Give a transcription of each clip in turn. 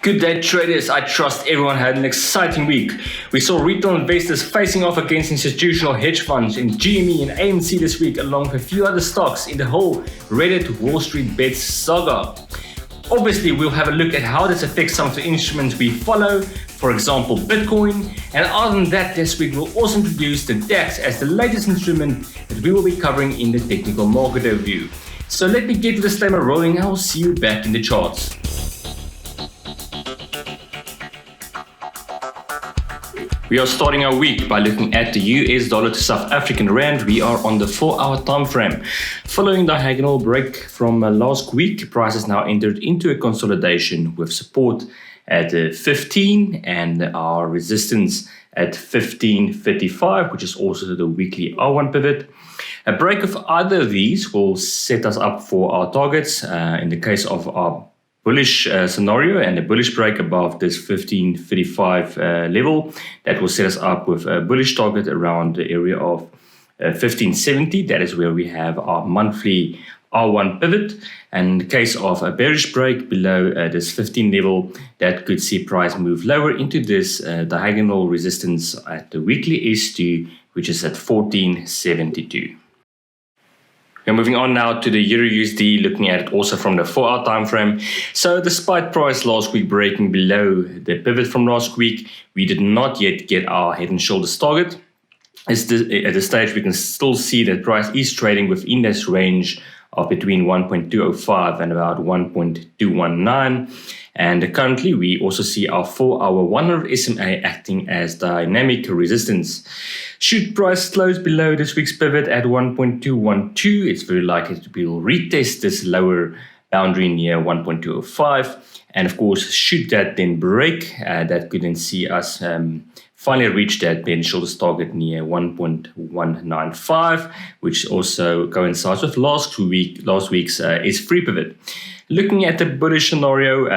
Good day, traders. I trust everyone had an exciting week. We saw retail investors facing off against institutional hedge funds in GME and AMC this week, along with a few other stocks in the whole Reddit Wallstreet bets saga. Obviously, we'll have a look at how this affects some of the instruments we follow, for example, Bitcoin. And other than that, this week we'll also introduce the DAX as the latest instrument that we will be covering in the technical market overview. So let me get the disclaimer rolling and I'll see you back in the charts. We are starting our week by looking at the US dollar to South African rand. We are on the 4-hour time frame. Following the diagonal break from last week, price has now entered into a consolidation with support at 15 and our resistance at 15.35, which is also the weekly R1 pivot. A break of either of these will set us up for our targets. In the case of our bullish scenario and a bullish break above this 15.35 level, that will set us up with a bullish target around the area of 15.70. That is where we have our monthly R1 pivot. And in the case of a bearish break below this 15 level, that could see price move lower into this diagonal resistance at the weekly S2, which is at 14.72. We're moving on now to the EURUSD, looking at it also from the 4-hour time frame. So despite price last week breaking below the pivot from last week, we did not yet get our head and shoulders target. At this stage, we can still see that price is trading within this range of between 1.205 and about 1.219. And currently, we also see our 4-hour 100 SMA acting as dynamic resistance. Should price close below this week's pivot at 1.212, it's very likely that we will retest this lower boundary near 1.205. And of course, should that then break, that could then see us finally reach that head and shoulders target near 1.195, which also coincides with last week's S3 pivot. Looking at the bullish scenario,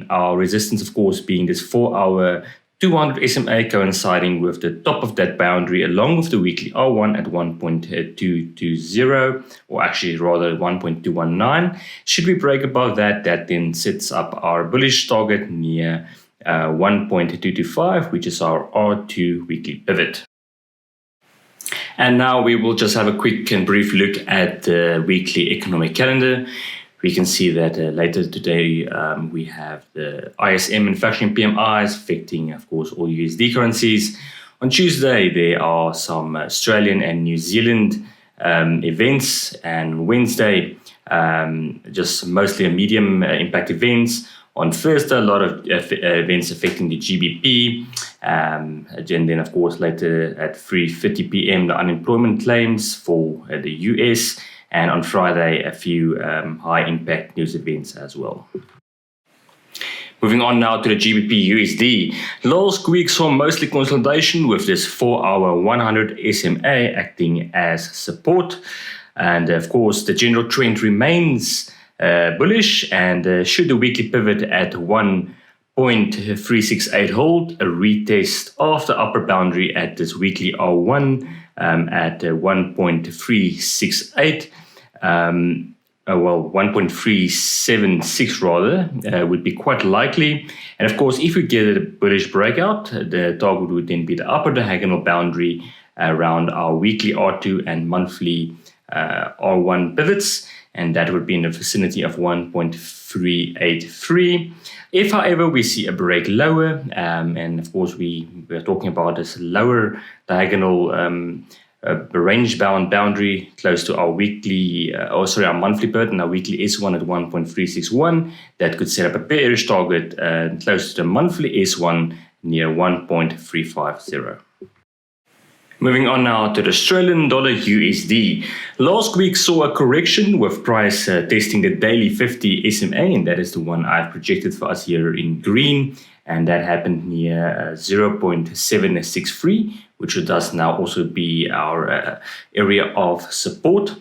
our resistance, of course, being this 4-hour 200 SMA coinciding with the top of that boundary, along with the weekly R1 at 1.220, or actually rather 1.219. Should we break above that, that then sets up our bullish target near 1.225, which is our R2 weekly pivot. And now we will just have a quick and brief look at the weekly economic calendar. We can see that later today we have the ISM manufacturing PMIs affecting, of course, all USD currencies. On Tuesday, there are some Australian and New Zealand events, and Wednesday, just mostly a medium impact events. On Thursday, a lot of events affecting the GBP. And then, of course, later at 3:50 p.m., the unemployment claims for the US. And on Friday, a few high-impact news events as well. Moving on now to the GBPUSD. Last week saw mostly consolidation with this 4-hour 100 SMA acting as support. And of course, the general trend remains bullish, and should the weekly pivot at 1.368 hold, a retest of the upper boundary at this weekly R1 at 1.368, 1.376 rather, would be quite likely. And of course, if we get a bullish breakout, the target would then be the upper diagonal boundary around our weekly R2 and monthly R1 pivots, and that would be in the vicinity of 1.383. If, however, we see a break lower, and of course we're talking about this lower diagonal range-bound boundary close to our weekly, our monthly pivot and our weekly S1 at 1.361, that could set up a bearish target close to the monthly S1 near 1.350. Moving on now to the Australian dollar USD. Last week saw a correction with price testing the daily 50 SMA, and that is the one I've projected for us here in green, and that happened near 0.763, which would thus now also be our area of support.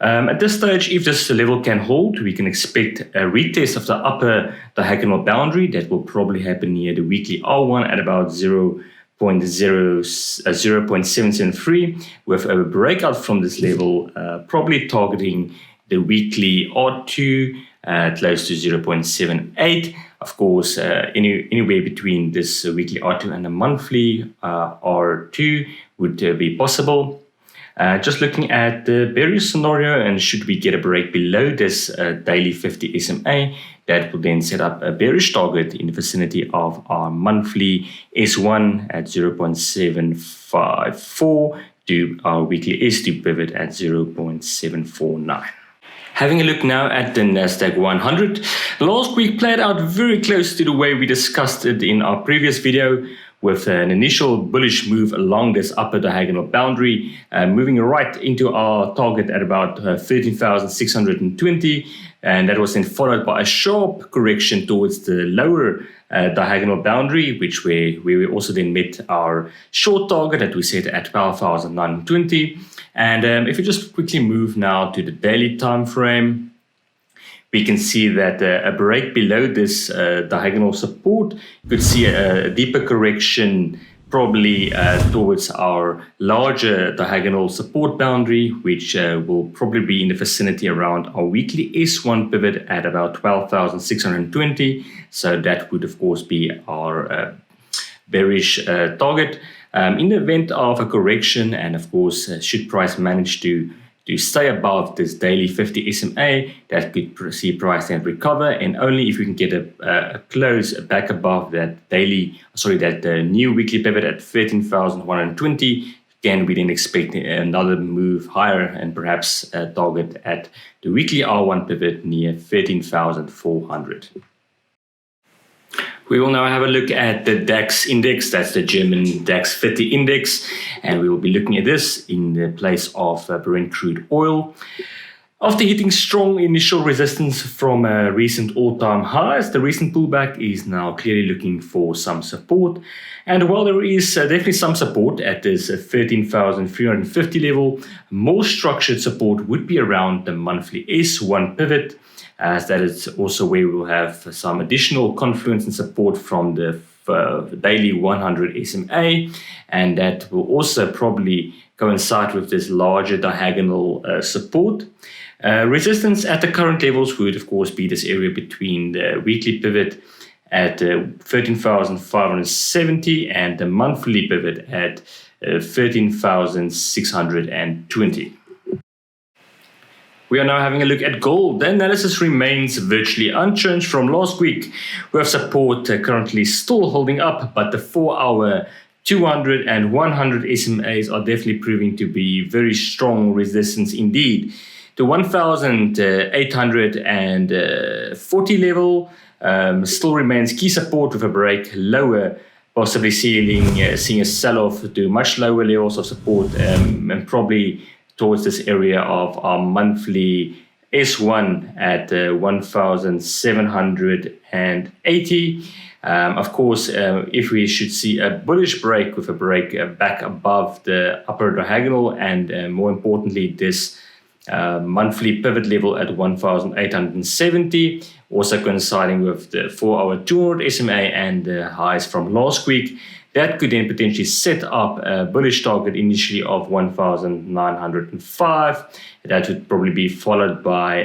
At this stage, if this level can hold, we can expect a retest of the upper diagonal boundary. That will probably happen near the weekly R1 at about 0.773, with a breakout from this level, probably targeting the weekly R2 close to 0.78. of course, anywhere between this weekly R2 and a monthly R2 would be possible. Just looking at the bearish scenario, and should we get a break below this daily 50 SMA, that will then set up a bearish target in the vicinity of our monthly S1 at 0.754 to our weekly S2 pivot at 0.749. Having a look now at the Nasdaq 100, last week played out very close to the way we discussed it in our previous video, with an initial bullish move along this upper diagonal boundary, moving right into our target at about 13,620, and that was then followed by a sharp correction towards the lower diagonal boundary, where we also then met our short target that we set at 12,920. And if we just quickly move now to the daily time frame, we can see that a break below this diagonal support, you could see a deeper correction probably towards our larger diagonal support boundary, which will probably be in the vicinity around our weekly S1 pivot at about 12,620. So that would, of course, be our bearish target. In the event of a correction, and of course, should price manage to stay above this daily 50 SMA, that could see price then recover, and only if we can get a close back above that new weekly pivot at 13,120, can we then expect another move higher and perhaps a target at the weekly R1 pivot near 13,400. We will now have a look at the DAX index, that's the German DAX 50 index, and we will be looking at this in the place of Brent crude oil. After hitting strong initial resistance from recent all-time highs, the recent pullback is now clearly looking for some support. And while there is definitely some support at this 13,350 level, more structured support would be around the monthly S1 pivot, as that is also where we will have some additional confluence and support from the daily 100 SMA, and that will also probably coincide with this larger diagonal support. Resistance at the current levels would, of course, be this area between the weekly pivot at 13,570 and the monthly pivot at 13,620. We are now having a look at gold. The analysis remains virtually unchanged from last week. We have support currently still holding up, but the 4-hour 200 and 100 SMAs are definitely proving to be very strong resistance indeed. The 1,840 level still remains key support with a break lower, possibly seeing a sell-off to much lower levels of support and probably towards this area of our monthly S1 at 1,780. Of course, if we should see a bullish break with a break back above the upper diagonal, and more importantly, this monthly pivot level at 1,870, also coinciding with the 4-hour 200 SMA and the highs from last week, that could then potentially set up a bullish target initially of 1,905. That would probably be followed by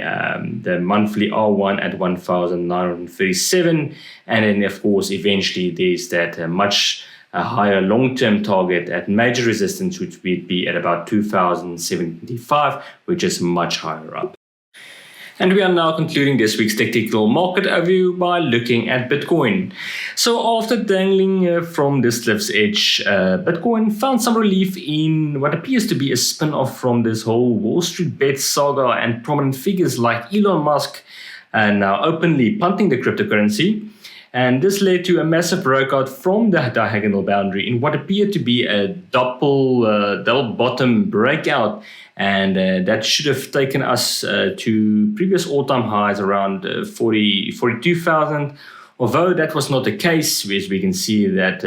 the monthly R1 at 1,937. And then, of course, eventually there's that much higher long-term target at major resistance, which would be at about 2,075, which is much higher up. And we are now concluding this week's technical market overview by looking at Bitcoin. So after dangling from this cliff's edge, Bitcoin found some relief in what appears to be a spin-off from this whole Wallstreet bet saga, and prominent figures like Elon Musk now openly punting the cryptocurrency. And this led to a massive breakout from the diagonal boundary in what appeared to be a double bottom breakout. And that should have taken us to previous all-time highs around 42,000. Although that was not the case, as we can see that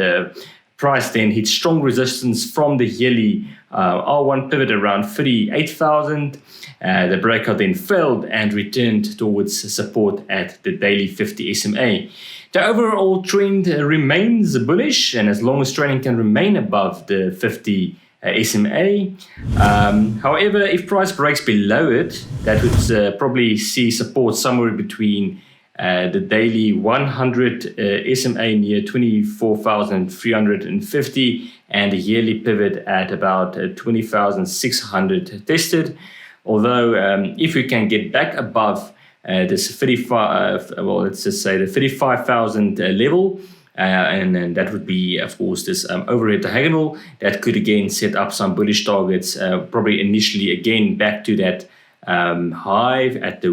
price then hit strong resistance from the yearly R1 pivot around 38,000. The breakout then failed and returned towards support at the daily 50 SMA. The overall trend remains bullish, and as long as trading can remain above the 50 SMA. However, if price breaks below it, that would probably see support somewhere between The daily 100 SMA near 24,350 and the yearly pivot at about 20,600 tested. Although if we can get back above this 35, let's just say the 35,000 level, and then that would be, of course, this overhead diagonal that could again set up some bullish targets, probably initially again back to that high at the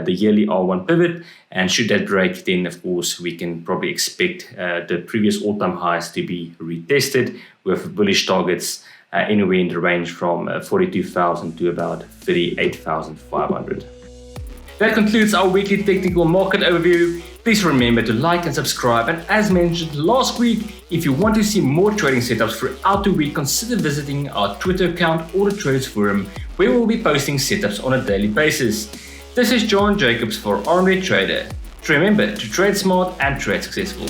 yearly R1 pivot. And should that break, then of course we can probably expect the previous all-time highs to be retested with bullish targets anywhere in the range from 42,000 to about 38,500. That concludes our weekly technical market overview. Please remember to like and subscribe. And as mentioned last week, if you want to see more trading setups throughout the week, consider visiting our Twitter account or the Traders Forum, where we'll be posting setups on a daily basis. This is John Jacobs for RMDTRADER. Remember to trade smart and trade successful.